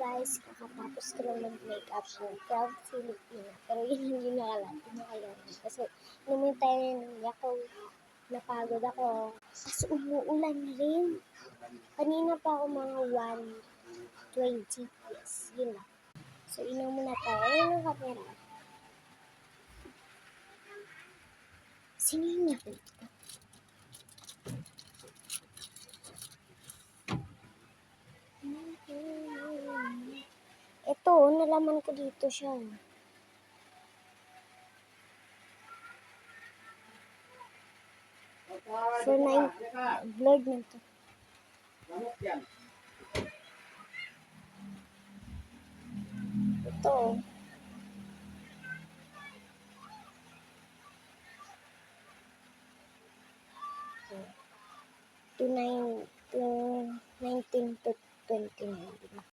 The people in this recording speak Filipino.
guys, kakatapos ko lang mag-makeup ng Proud Filipina. Pero yun hindi nakalaman. Kasi naman tayo ng yakaw, napagod ako. Kasi umuulan na rin. Kanina pa ako mga 1:20. Yes, yun lang. So, inom muna tayo. Ayun ang camera. Sino yung nakita? Ito, nalaman ko dito siya. For 9, blurred na to. Ito. To 19 to 29.